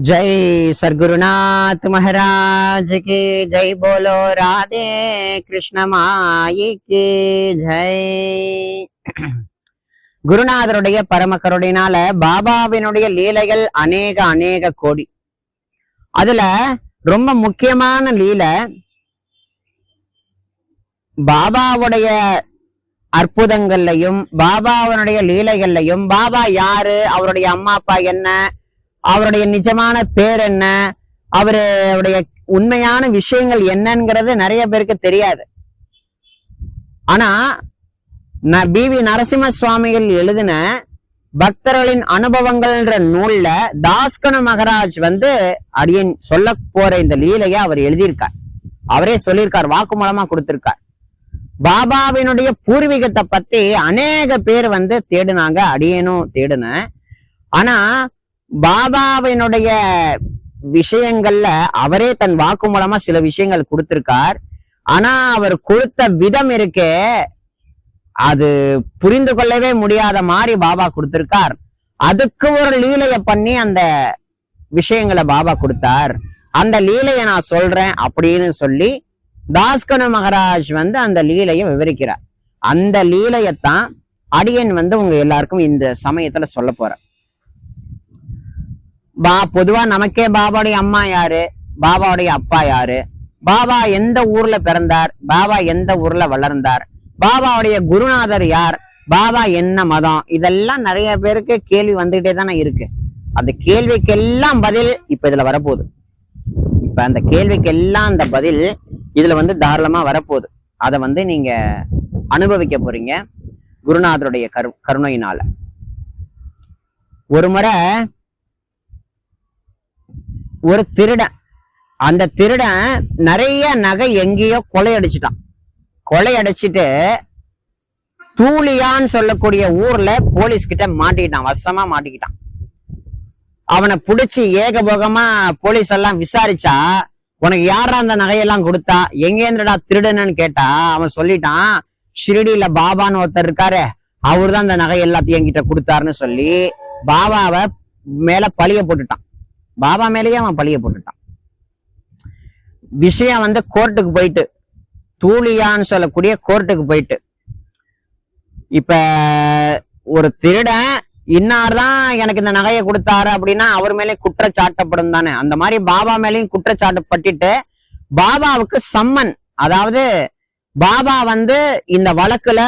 जय सद्गुरुनाथ महाराज की जय। बोलो राधे कृष्ण माई की जय। குருநாதருடைய பரம கருணையினால பாபாவினுடைய லீலைகள் அநேக கோடி. அதுல ரொம்ப முக்கியமான லீலை பாபாவுடைய அற்புதங்கள்லையும் பாபாவனுடைய லீலைகள்லையும் பாபா யாரு, அவருடைய அம்மா அப்பா என்ன, அவருடைய நிஜமான பேர் என்ன, அவருடைய உண்மையான விஷயங்கள் என்னங்கிறது நிறைய பேருக்கு தெரியாது. ஆனா பி.வி. நரசிம்ம சுவாமிகள் எழுதின பக்தர்களின் அனுபவங்கள்ன்ற நூல்ல தாஸ்கனு மகராஜ் அடியன் சொல்ல போற இந்த லீலைய அவர் எழுதியிருக்கார். அவரே சொல்லியிருக்கார், வாக்கு மூலமா கொடுத்திருக்கார். பாபாவினுடைய பூர்வீகத்தை பத்தி அநேக பேர் தேடினாங்க, அடியேனும் தேடினேன். ஆனா பாபாவினுடைய விஷயங்கள்ல அவரே தன் வாக்கு மூலமா சில விஷயங்கள் கொடுத்திருக்கார். ஆனா அவர் கொடுத்த விதம் இருக்கே, அது புரிந்து கொள்ளவே முடியாத மாதிரி பாபா கொடுத்திருக்கார். அதுக்கு ஒரு லீலைய பண்ணி அந்த விஷயங்களை பாபா கொடுத்தார். அந்த லீலைய நான் சொல்றேன் அப்படின்னு சொல்லி தாஸ்கனு மகராஜ் அந்த லீலையை விவரிக்கிறார். அந்த லீலையத்தான் அடியன் உங்க எல்லாருக்கும் இந்த சமயத்துல சொல்ல போறேன். பொதுவா நமக்கே பாபாவுடைய அம்மா யாரு, பாபாவுடைய அப்பா யாரு, பாபா எந்த ஊர்ல பிறந்தார், பாபா எந்த ஊர்ல வளர்ந்தார், பாபாவுடைய குருநாதர் யார், பாபா என்ன மதம், இதெல்லாம் நிறைய பேருக்கு கேள்வி வந்துகிட்டே தானே இருக்கு. அந்த கேள்விக்கெல்லாம் பதில் இப்ப இதுல வரப்போகுது. இப்ப அந்த கேள்விக்கெல்லாம் அந்த பதில் இதுல தாராளமா வரப்போகுது. அதை நீங்க அனுபவிக்க போறீங்க குருநாதருடைய கருணையினால. ஒரு முறை ஒரு திருடன், அந்த திருடன் நிறைய நகை எங்கேயோ கொள்ளையடிச்சிட்டான். கொள்ளையடிச்சிட்டு தூளியான்னு சொல்லக்கூடிய ஊர்ல போலீஸ் கிட்ட மாட்டிக்கிட்டான், வசமா மாட்டிக்கிட்டான். அவனை பிடிச்சி ஏகபோகமா போலீஸ் எல்லாம் விசாரிச்சா, உனக்கு யாரா அந்த நகையெல்லாம் கொடுத்தா, எங்கேந்திரடா திருடனன்னு கேட்டா அவன் சொல்லிட்டான், ஷிரடியில பாபான்னு ஒருத்தர் இருக்காரு, அவரு தான் அந்த நகை எல்லாத்தையும் என்கிட்ட கொடுத்தாருன்னு சொல்லி பாபாவை மேல பழிய போட்டுட்டான். பாபா மேலேயே அவன் பழிய போட்டுட்டான். விஷயம் கோர்ட்டுக்கு போயிட்டு, தூளியான்னு சொல்லக்கூடிய கோர்ட்டுக்கு போயிட்டு, இப்ப ஒரு திருடன் இன்னார்தான் எனக்கு இந்த நகையை கொடுத்தாரு அப்படின்னா அவர் மேலே குற்றச்சாட்டப்படும் தானே. அந்த மாதிரி பாபா மேலேயும் குற்றச்சாட்டப்பட்டுட்டு பாபாவுக்கு சம்மன், அதாவது பாபா இந்த வழக்குல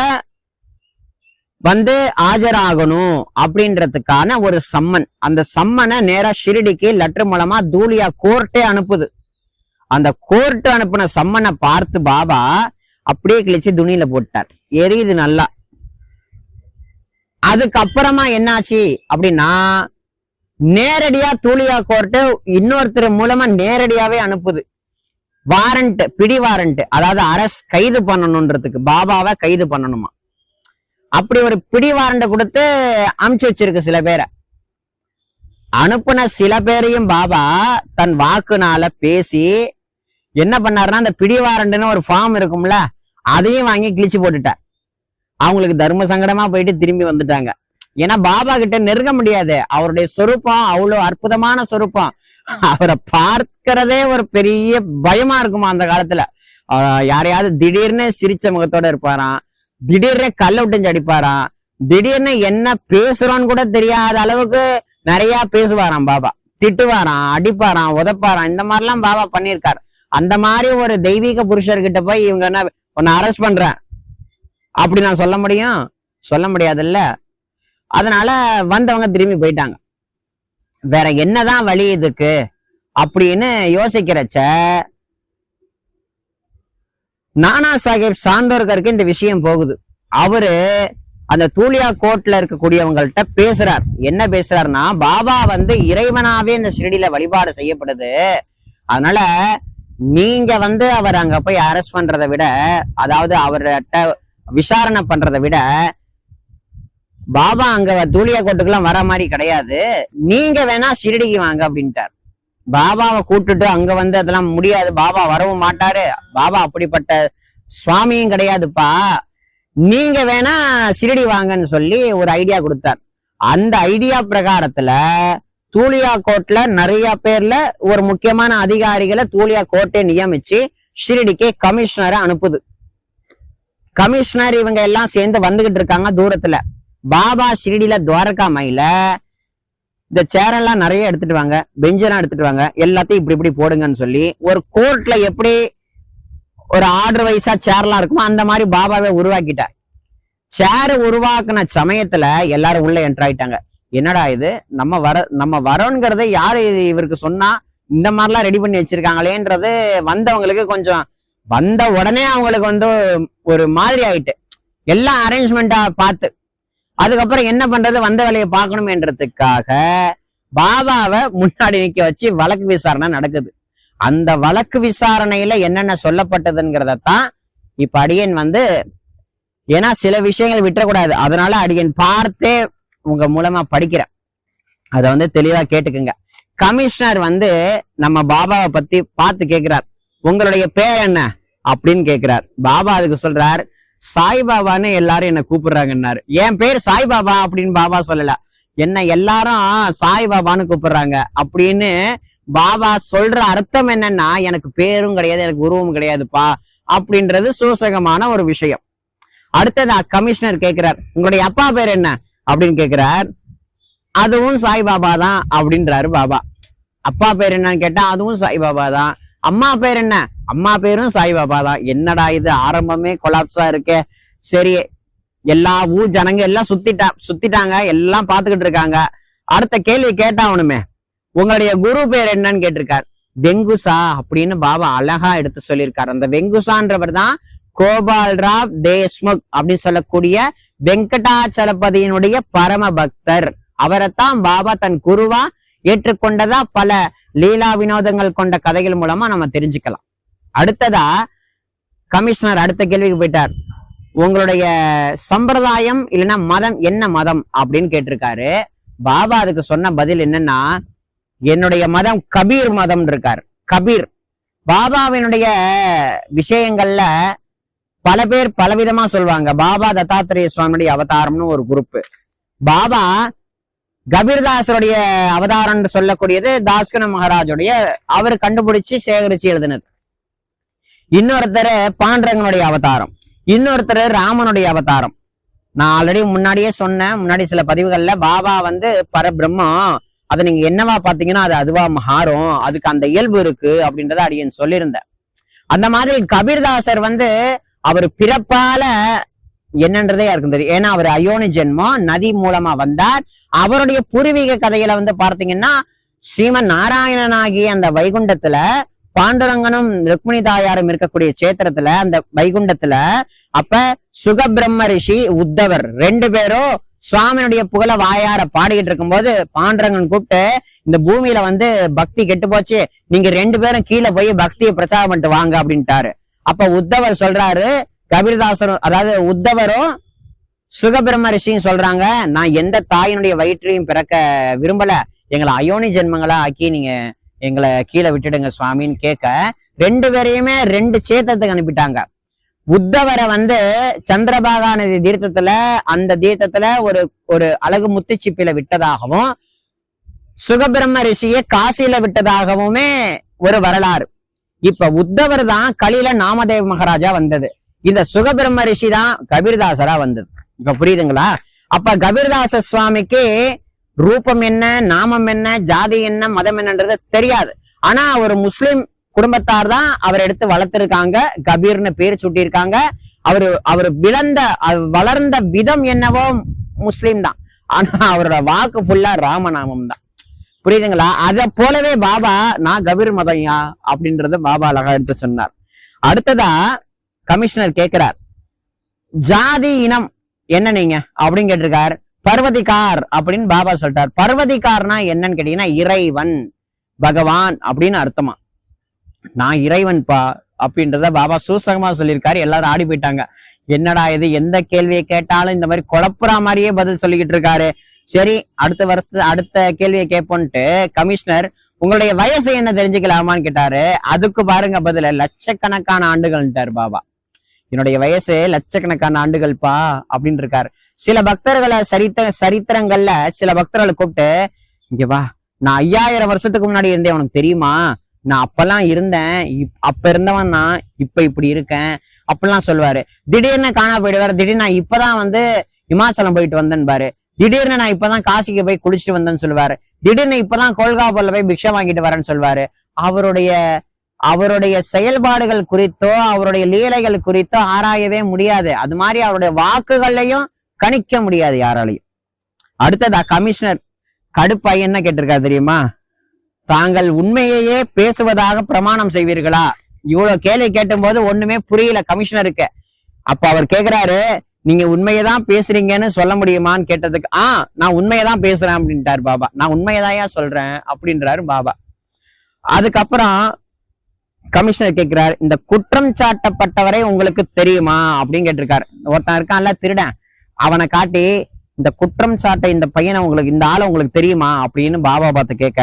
ஆஜராகணும் அப்படின்றதுக்கான ஒரு சம்மன். அந்த சம்மனை நேரா ஷிரடிக்கு லெட்டர் மூலமா தூளியா கோர்ட்டே அனுப்புது. அந்த கோர்ட் அனுப்புன சம்மனை பார்த்து பாபா அப்படியே கிழிச்சு துணியில போட்டார், எரியுது நல்லா. அதுக்கப்புறமா என்னாச்சு அப்படின்னா, நேரடியா தூளியா கோர்ட்டு இன்னொருத்தர் மூலமா நேரடியாவே அனுப்புது வாரண்ட், பிடி வாரண்ட், அதாவது அரசு கைது பண்ணணும்ன்றதுக்கு, பாபாவை கைது பண்ணணுமா. அப்படி ஒரு பிடி வாரண்ட கொடுத்து அமுச்சு வச்சிருக்கு சில பேரை. அனுப்புன சில பேரையும் பாபா தன் வாக்குனால பேசி என்ன பண்ணாருன்னா, அந்த பிடி வாரண்டுன்னு ஒரு ஃபார்ம் இருக்கும்ல, அதையும் வாங்கி கிழிச்சு போட்டுட்டார். அவங்களுக்கு தர்ம சங்கடமா போயிட்டு திரும்பி வந்துட்டாங்க. ஏன்னா பாபா கிட்ட நெருங்க முடியாது, அவருடைய சொரூபம் அவ்வளவு அற்புதமான சொரூபம். அவரை பார்க்கிறதே ஒரு பெரிய பயமா இருக்குமா அந்த காலத்துல. யாரையாவது திடீர்னு சிரிச்ச முகத்தோட இருப்பாராம், திடீர்னு கல்ல விட்டு அடிப்பாராம், திடீர்னு என்ன பேசுறோன்னு கூட தெரியாத அளவுக்கு நிறைய பேசுவாராம் பாபா. திட்டுவாராம், அடிப்பாராம், உதப்பாராம், இந்த மாதிரிலாம் பாபா பண்ணியிருக்காரு. அந்த மாதிரி ஒரு தெய்வீக புருஷர்கிட்ட போய் இவங்க என்ன உன்னை அரெஸ்ட் பண்றேன் அப்படி நான் சொல்ல முடியும்? சொல்ல முடியாதுல்ல. அதனால வந்தவங்க திரும்பி போயிட்டாங்க. வேற என்னதான் வழி இதுக்கு அப்படின்னு யோசிக்கிறச்ச நானா சாஹேப் சாந்தோர்கருக்கு இந்த விஷயம் போகுது. அவரு அந்த தூளியா கோர்ட்ல இருக்கக்கூடியவங்கள்ட்ட பேசுறார். என்ன பேசுறாருன்னா, பாபா இறைவனாவே இந்த ஷிரடியில வழிபாடு செய்யப்படுது, அதனால நீங்க அவர் அங்க போய் அரெஸ்ட் பண்றதை விட, அதாவது அவர்கிட்ட விசாரணை பண்றதை விட, பாபா அங்க தூளியா கோர்ட்டுக்கெல்லாம் வர மாதிரி கிடையாது, நீங்க வேணா ஷிரடிக்கு வாங்க அப்படின்ட்டார். பாபாவை கூட்டுட்டு அங்க அதெல்லாம் முடியாது, பாபா வரவும் மாட்டாரு, பாபா அப்படிப்பட்ட சுவாமியும் கிடையாதுப்பா, நீங்க வேணா ஷிரடி வாங்கன்னு சொல்லி ஒரு ஐடியா கொடுத்தார். அந்த ஐடியா பிரகாரத்துல தூலியா கோர்ட்ல நிறைய பேர்ல ஒரு முக்கியமான அதிகாரிகளை தூலியா கோர்ட்டை நியமிச்சு ஷிரடிக்கு கமிஷனரை அனுப்புது. கமிஷனர் இவங்க எல்லாம் சேர்ந்து வந்துகிட்டு இருக்காங்க தூரத்துல. பாபா ஷிரடியில துவாரகா மைல இந்த சேரெல்லாம் நிறைய எடுத்துட்டு வாங்க, பெஞ்செல்லாம் எடுத்துட்டு வாங்க, எல்லாத்தையும் இப்படி இப்படி போடுங்கன்னு சொல்லி ஒரு கோர்ட்ல எப்படி ஒரு ஆர்டர் வைஸா சேர்லாம் இருக்குமோ அந்த மாதிரி பாபாவை உருவாக்கிட்டார். சேர் உருவாக்குன சமயத்துல எல்லாரும் உள்ள என்டர் ஆயிட்டாங்க. என்னடா இது, நம்ம வரோங்கிறத யாரு இவருக்கு சொன்னா, இந்த மாதிரிலாம் ரெடி பண்ணி வச்சிருக்காங்களேன்றது வந்தவங்களுக்கு கொஞ்சம் வந்த உடனே அவங்களுக்கு ஒரு மாதிரி ஆயிட்டு, எல்லாம் அரேஞ்ச்மெண்டா பார்த்து அதுக்கப்புறம் என்ன பண்றது, வந்த வேலையை பார்க்கணுமேன்றதுக்காக பாபாவை முன்னாடி நிக்க வச்சு வழக்கு விசாரணை நடக்குது. அந்த வழக்கு விசாரணையில என்னென்ன சொல்லப்பட்டதுங்கிறதான் இப்ப அடியன் ஏன்னா சில விஷயங்கள் விட்டுறக்கூடாது, அதனால அடியன் பார்த்தே உங்க மூலமா படிக்கிறேன். அத தெளிவா கேட்டுக்குங்க. கமிஷனர் நம்ம பாபாவை பத்தி பார்த்து கேட்கிறார், உங்களுடைய பேர் என்ன அப்படின்னு கேட்கிறார். பாபா அதுக்கு சொல்றார், சாய்பாபான்னு எல்லாரும் என்ன கூப்பிடுறாங்கன்னாரு. என் பேர் சாய்பாபா அப்படின்னு பாபா சொல்லல, என்ன எல்லாரும் சாய்பாபான்னு கூப்பிடுறாங்க அப்படின்னு பாபா சொல்ற அர்த்தம் என்னன்னா, எனக்கு பேரும் கிடையாது, எனக்கு உருவம் கிடையாதுப்பா அப்படின்றது சூசகமான ஒரு விஷயம். அடுத்ததா கமிஷனர் கேட்கிறார், உங்களுடைய அப்பா பேர் என்ன அப்படின்னு கேட்கிறார். அதுவும் சாய்பாபா தான் அப்படின்றாரு பாபா. அப்பா பேர் என்னன்னு கேட்டா அதுவும் சாய்பாபா தான். அம்மா பேர் என்ன, அம்மா பேரும் சாய்பாபா தான். என்னடா இது, ஆரம்பமே கொலாப்ஸா இருக்கே. சரி, எல்லா ஊர் ஜனங்க எல்லாம் சுத்திட்டாங்க, எல்லாம் பாத்துக்கிட்டு இருக்காங்க. அடுத்த கேள்வி கேட்டாவணுமே, உங்களுடைய குரு பேர் என்னன்னு கேட்டிருக்கார். வெங்குசா அப்படின்னு பாபா அழகா எடுத்து சொல்லியிருக்காரு. அந்த வெங்குசான்றவர் தான் கோபால்ராவ் தேஷ்முக் அப்படின்னு சொல்லக்கூடிய வெங்கடாச்சலபதியினுடைய பரம பக்தர். அவரைத்தான் பாபா தன் குருவா ஏற்றுக்கொண்டதா பல லீலா வினோதங்கள் கொண்ட கதைகள் மூலமா நம்ம தெரிஞ்சுக்கலாம். அடுத்ததா கமிஷனர் அடுத்த கேள்விக்கு போயிட்டார். உங்களுடைய சம்பிரதாயம் இல்லைன்னா மதம் என்ன மதம் அப்படின்னு கேட்டிருக்காரு. பாபா அதுக்கு சொன்ன பதில் என்னன்னா, என்னுடைய மதம் கபீர் மதம் இருக்கார். கபீர் பாபாவினுடைய விஷயங்கள்ல பல பேர் பலவிதமா சொல்லுவாங்க. பாபா தத்தாத்திரேய சுவாமியுடைய அவதாரம்னு ஒரு குரூப், பாபா கபீர்தாசருடைய அவதாரம் சொல்லக்கூடியது தாஸ்கன மகாராஜுடைய அவர் கண்டுபிடிச்சு சேகரிச்சு எழுதினது. இன்னொருத்தர் பாண்டரங்கனுடைய அவதாரம், இன்னொருத்தர் ராமனுடைய அவதாரம். நான் ஆல்ரெடி முன்னாடியே சொன்னேன், முன்னாடி சில பதிவுகள்ல பாபா பரபிரம்மம், அதை நீங்க என்னவா பாத்தீங்கன்னா அது அதுவா மாறும், அதுக்கு அந்த இயல்பு இருக்கு அப்படின்றத அடியன் சொல்லியிருந்தேன். அந்த மாதிரி கபீர்தாசர் அவர் பிறப்பால என்னன்றதே யாருக்கும் தெரியும். ஏன்னா அவர் அயோனி ஜென்மம், நதி மூலமா வந்தார். அவருடைய பூர்வீக கதையில பார்த்தீங்கன்னா ஸ்ரீமன் நாராயணனாகிய அந்த வைகுண்டத்துல பாண்டுரங்கனும் ருக்மிணி தாயாரும் இருக்கக்கூடிய சேத்திரத்துல அந்த வைகுண்டத்துல அப்ப சுகபிரம்ம ரிஷி உத்தவர் ரெண்டு பேரும் சுவாமியுடைய புகழ வாயார பாடிக்கிட்டு இருக்கும்போது பாண்டுரங்கன் கூப்பிட்டு, இந்த பூமியில பக்தி கெட்டு போச்சு, நீங்க ரெண்டு பேரும் கீழே போய் பக்தியை பிரச்சாரம் பண்ணிட்டு வாங்க அப்படின்ட்டாரு. அப்ப உத்தவர் சொல்றாரு, கபீர்தாசரும் அதாவது உத்தவரும் சுகபிரம்ம ரிஷியும் சொல்றாங்க, நான் எந்த தாயினுடைய வயிற்றையும் பிறக்க விரும்பல, எங்களை அயோனி ஜென்மங்களா ஆக்கி நீங்க எங்களை கீழே விட்டுடுங்க சுவாமின்னு கேட்க, ரெண்டு பேரையுமே ரெண்டு சேத்தத்துக்கு அனுப்பிட்டாங்க. உத்தவரை சந்திரபாகா நதி தீர்த்தத்துல அந்த தீர்த்தத்துல ஒரு அழகு முத்துச்சிப்பில விட்டதாகவும், சுகபிரம்ம ரிஷியை காசியில விட்டதாகவுமே ஒரு வரலாறு. இப்ப உத்தவர் தான் கலில நாமதேவ மகாராஜா வந்தது, இந்த சுகபிரம்ம ரிஷி தான் கபீர்தாசரா வந்தது. இப்ப புரியுதுங்களா? அப்ப கபீர்தாச சுவாமிக்கு ரூபம் என்ன, நாமம் என்ன, ஜாதி என்ன, மதம் என்னன்றது தெரியாது. ஆனா ஒரு முஸ்லிம் குடும்பத்தார் தான் அவர் எடுத்து வளர்த்திருக்காங்க, கபீர்னு பேர் சுட்டியிருக்காங்க. அவரு வளர்ந்த விதம் என்னவோ முஸ்லிம் தான், ஆனா அவரோட வாக்கு ஃபுல்லா ராமநாமம் தான். புரியுதுங்களா? அத போலவே பாபா நான் கபீர் மதம்யா அப்படின்றத பாபா அழகா எடுத்து சொன்னார். அடுத்ததா கமிஷனர் கேட்கிறார், ஜாதி இனம் என்ன நீங்க அப்படின்னு கேட்டிருக்கார். பர்வதிகார் அப்படின்னு பாபா சொல்லிட்டார். பர்வதிகார்னா என்னன்னு கேட்டீங்கன்னா இறைவன், பகவான் அப்படின்னு அர்த்தமா. நான் இறைவன்பா அப்படின்றத பாபா சூசகமா சொல்லியிருக்காரு. எல்லாரும் ஆடி போயிட்டாங்க, என்னடா இது, எந்த கேள்வியை கேட்டாலும் இந்த மாதிரி குழப்புற மாதிரியே பதில் சொல்லிக்கிட்டு இருக்காரு. சரி, அடுத்த கேள்வியை கேட்போன்ட்டு கமிஷனர், உங்களுடைய வயசு என்ன தெரிஞ்சுக்கலாமான்னு கேட்டாரு. அதுக்கு பாருங்க பதில, லட்சக்கணக்கான ஆண்டுகள்ட்டாரு பாபா. என்னுடைய வயசு லட்சக்கணக்கான ஆண்டுகள்ப்பா அப்படின்னு இருக்காரு. சில பக்தர்களை சரித்திரங்கள்ல சில பக்தர்களை கூப்பிட்டு, இங்க வா, நான் 5000 வருஷத்துக்கு முன்னாடி இருந்தேன், உனக்கு தெரியுமா? நான் அப்பெல்லாம் இருந்தேன், அப்ப இருந்தவன் நான் இப்ப இப்படி இருக்கேன் அப்படிலாம் சொல்லுவாரு. திடீர்னு காணா போயிடுவாரு. திடீர்னு நான் இப்பதான் வந்து இமாச்சலம் போயிட்டு வந்தேன் பாரு, திடீர்னு நான் இப்பதான் காசிக்கு போய் குளிச்சுட்டு வந்தேன்னு சொல்லுவாரு, திடீர்னு இப்பதான் கோல்காப்பூர்ல போய் பிக்ஷை வாங்கிட்டு வரேன்னு சொல்லுவாரு. அவருடைய செயல்பாடுகள் குறித்தோ அவருடைய லீலைகள் குறித்தோ ஆராயவே முடியாது. அது மாதிரி அவருடைய வாக்குகளையும் கணிக்க முடியாது யாராலையும். அடுத்ததா கமிஷனர் கடுப்பா என்ன கேட்டிருக்காரு தெரியுமா? தாங்கள் உண்மையையே பேசுவதாக பிரமாணம் செய்வீர்களா? இவ்வளவு கேள்வி கேட்டும் போது ஒண்ணுமே புரியல கமிஷனருக்கு. அப்ப அவர் கேக்குறாரு, நீங்க உண்மையதான் பேசுறீங்கன்னு சொல்ல முடியுமான்னு கேட்டதுக்கு, நான் உண்மையதான் பேசுறேன் அப்படின்ட்டாரு பாபா. நான் உண்மையதான் சொல்றேன் அப்படின்றாரு பாபா. அதுக்கப்புறம் கமிஷனர் கேட்கிறார், இந்த குற்றம் சாட்டப்பட்டவரை உங்களுக்கு தெரியுமா அப்படின்னு கேட்டிருக்காரு. ஒருத்தன் இருக்கான்ல திருடன், அவனை காட்டி இந்த குற்றம் சாட்ட இந்த பையனை உங்களுக்கு, இந்த ஆளை உங்களுக்கு தெரியுமா அப்படின்னு பாபா பார்த்து கேட்க,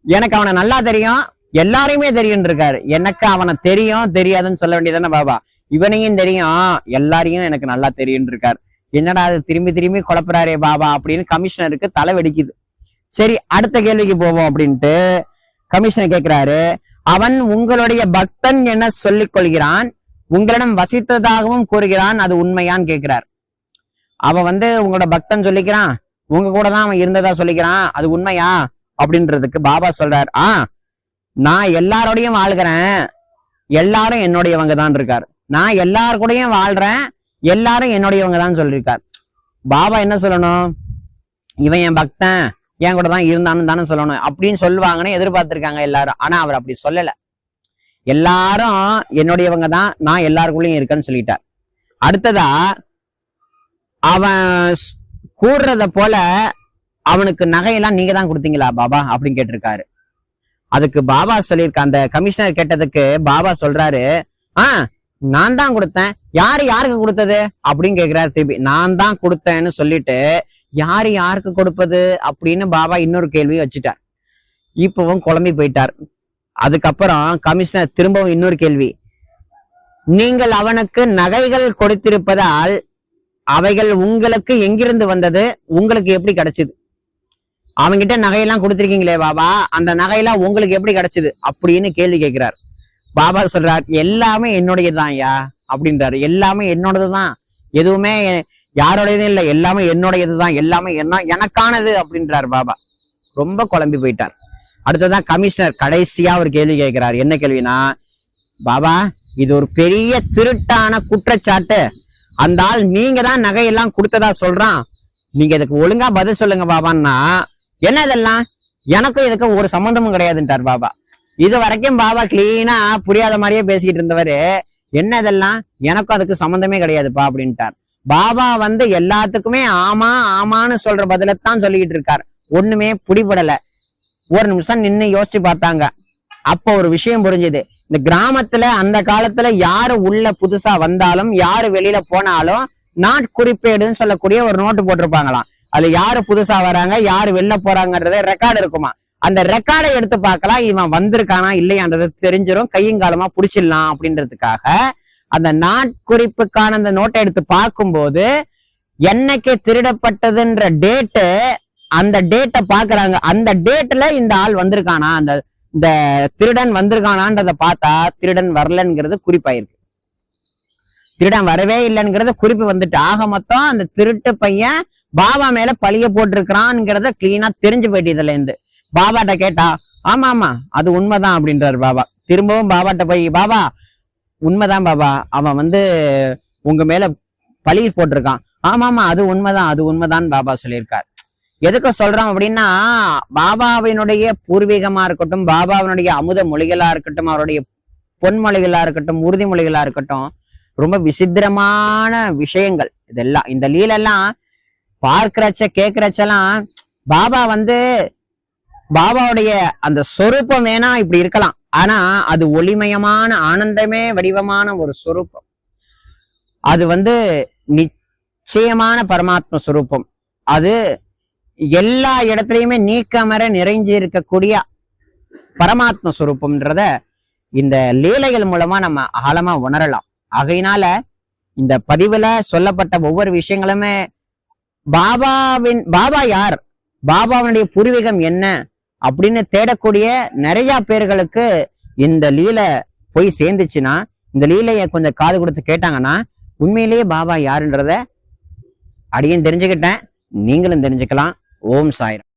எனக்கு அவனை நல்லா தெரியும், எல்லாரையுமே தெரியும் இருக்காரு. எனக்கு அவனை தெரியும் தெரியாதுன்னு சொல்ல வேண்டியதானே பாபா? இவனையும் தெரியும், எல்லாரையும் எனக்கு நல்லா தெரியும் இருக்காரு. என்னடா அது திரும்பி திரும்பி குழப்புறாரே பாபா அப்படின்னு கமிஷனருக்கு தலை வெடிக்குது. சரி, அடுத்த கேள்விக்கு போவோம் அப்படின்ட்டு கமிஷனர் கேட்கிறாரு, அவன் உங்களுடைய பக்தன் என சொல்லிக் கொள்கிறான், உங்களிடம் வசித்ததாகவும் கூறுகிறான், அது உண்மையான்னு கேட்கிறார். அவன் வந்து உங்களோட பக்தன் சொல்லிக்கிறான், உங்க கூட தான் அவன் இருந்ததா சொல்லிக்கிறான், அது உண்மையா அப்படின்றதுக்கு பாபா சொல்றார், நான் எல்லாரோடையும் வாழ்கிறேன், எல்லாரும் என்னுடையவங்க தான் இருக்காரு. நான் எல்லாரு கூடயும் வாழ்றேன், எல்லாரும் என்னுடையவங்க தான் சொல்லியிருக்கார். பாபா என்ன சொல்லணும்? இவன் என் பக்தன், என் கூட தான் இருந்தான்னு தானே சொல்லணும் அப்படின்னு சொல்லுவாங்கன்னு எதிர்பார்த்திருக்காங்க எல்லாரும். ஆனா அவர் அப்படி சொல்லல. எல்லாரும் என்னுடையவங்க தான், நான் எல்லாருக்குள்ளயும் இருக்கேன்னு சொல்லிட்டார். அடுத்ததா அவன் கூடுறத போல அவனுக்கு நகையெல்லாம் நீங்க தான் கொடுத்தீங்களா பாபா அப்படின்னு கேட்டிருக்காரு. அதுக்கு பாபா சொல்லியிருக்க, அந்த கமிஷனர் கேட்டதுக்கு பாபா சொல்றாரு, நான் தான் கொடுத்தேன். யாருக்கு கொடுத்தது அப்படின்னு கேட்கிறாரு. திருப்பி நான் தான் கொடுத்தேன்னு சொல்லிட்டு யாருக்கு கொடுப்பது அப்படின்னு பாபா இன்னொரு கேள்வியை வச்சுட்டார். இப்பவும் குழம்பி போயிட்டார். அதுக்கப்புறம் கமிஷனர் திரும்பவும் இன்னொரு கேள்வி, நீங்கள் அவனுக்கு நகைகள் கொடுத்திருப்பதால் அவைகள் உங்களுக்கு எங்கிருந்து வந்தது, உங்களுக்கு எப்படி கிடைச்சது? அவங்கிட்ட நகையெல்லாம் கொடுத்திருக்கீங்களே பாபா, அந்த நகையெல்லாம் உங்களுக்கு எப்படி கிடைச்சது அப்படின்னு கேள்வி கேட்கிறார். பாபா சொல்றார், எல்லாமே என்னுடையதுதான் ஐயா அப்படின்றாரு. எல்லாமே என்னோடதுதான், எதுவுமே யாரோடையதும் இல்லை, எல்லாமே என்னுடையதுதான், எல்லாமே எனக்கானது அப்படின்றார் பாபா. ரொம்ப குழம்பி போயிட்டார். அடுத்ததான் கமிஷனர் கடைசியா ஒரு கேள்வி கேட்கிறார். என்ன கேள்வினா, பாபா இது ஒரு பெரிய திருட்டான குற்றச்சாட்டு, அந்த ஆள் நீங்க தான் நகையெல்லாம் கொடுத்ததா சொல்றான், நீங்க இதுக்கு ஒழுங்கா பதில் சொல்லுங்க பாபான்னா. என்ன இதெல்லாம், எனக்கும் இதுக்கு ஒரு சம்பந்தமும் கிடையாதுன்றார் பாபா. இது வரைக்கும் பாபா கிளீனா புரியாத மாதிரியே பேசிக்கிட்டு இருந்தவரு, என்ன இதெல்லாம், எனக்கும் அதுக்கு சம்பந்தமே கிடையாதுப்பா அப்படின்ட்டார். பாபா வந்து எல்லாத்துக்குமே ஆமா ஆமான்னு சொல்ற பதிலத்தான் சொல்லிக்கிட்டு இருக்கார். ஒண்ணுமே பிடிபடல. ஒரு நிமிஷம் நின்னு யோசிச்சு பார்த்தாங்க. அப்ப ஒரு விஷயம் புரிஞ்சுது. இந்த கிராமத்துல அந்த காலத்துல யாரு உள்ள புதுசா வந்தாலும் யாரு வெளியில போனாலும் நாட்குறிப்பேடுன்னு சொல்லக்கூடிய ஒரு நோட்டு போட்டிருப்பாங்களாம். அதுல யாரு புதுசா வராங்க யாரு வெளில போறாங்கன்றத ரெக்கார்டு இருக்குமா. அந்த ரெக்கார்டை எடுத்து பார்க்கலாம், இவன் வந்திருக்கானா இல்லையான்றது தெரிஞ்சிடும், கையங்காலமா புடிச்சிடலாம் அப்படின்றதுக்காக அந்த நாட்குறிப்புக்கான அந்த நோட்டை எடுத்து பார்க்கும்போது என்னைக்கு திருடப்பட்டதுன்ற டேட்டு, அந்த டேட்டை பாக்குறாங்க. அந்த டேட்ல இந்த ஆள் வந்திருக்கானா, இந்த திருடன் வந்திருக்கானான்றத பார்த்தா திருடன் வரலங்கிறது குறிப்பாயிருக்கு. திருடன் வரவே இல்லைங்கிறத குறிப்பு வந்துட்டு, ஆக மொத்தம் அந்த திருட்டு பையன் பாபா மேல பழிய போட்டிருக்கிறான்ங்கிறத கிளீனா தெரிஞ்சு போயிட்டு. இதுல இருந்து பாபாட்ட கேட்டா, ஆமா அது உண்மைதான் அப்படின்றாரு பாபா. திரும்பவும் பாபாட்ட போய், பாபா உண்மைதான் பாபா, அவன் வந்து உங்க மேல பழி போட்டிருக்கான். ஆமாமா அது உண்மைதான் பாபா சொல்லியிருக்கார். எதுக்கு சொல்றோம் அப்படின்னா, பாபாவினுடைய பூர்வீகமா இருக்கட்டும், பாபாவினுடைய அமுத மொழிகளா இருக்கட்டும், அவருடைய பொன்மொழிகளா இருக்கட்டும், உறுதிமொழிகளா இருக்கட்டும், ரொம்ப விசித்திரமான விஷயங்கள் இதெல்லாம். இந்த லீலெல்லாம் பார்க்கிறச்ச கேட்கிறச்செல்லாம் பாபா வந்து பாபாவுடைய அந்த சொரூபம் வேணா இப்படி இருக்கலாம், ஆனா அது ஒளிமயமான ஆனந்தமே வடிவமான ஒரு சொரூபம். அது வந்து நிச்சயமான பரமாத்ம சொரூபம். அது எல்லா இடத்துலயுமே நீக்கமர நிறைஞ்சு இருக்கக்கூடிய பரமாத்ம சொரூபம்ன்றத இந்த லீலைகள் மூலமா நம்ம ஆழமா உணரலாம். ஆகையினால இந்த பதிவுல சொல்லப்பட்ட ஒவ்வொரு விஷயங்களுமே பாபா யார், பாபாவுடைய பூர்வீகம் என்ன அப்படின்னு தேடக்கூடிய நிறைய பேர்களுக்கு இந்த லீலை போய் சேர்ந்துச்சுன்னா, இந்த லீலைய கொஞ்சம் காது கொடுத்து கேட்டாங்கன்னா உண்மையிலேயே பாபா யாருன்றத அடியும் தெரிஞ்சுக்கிட்டேன், நீங்களும் தெரிஞ்சுக்கலாம். ஓம் சாய்ராம்.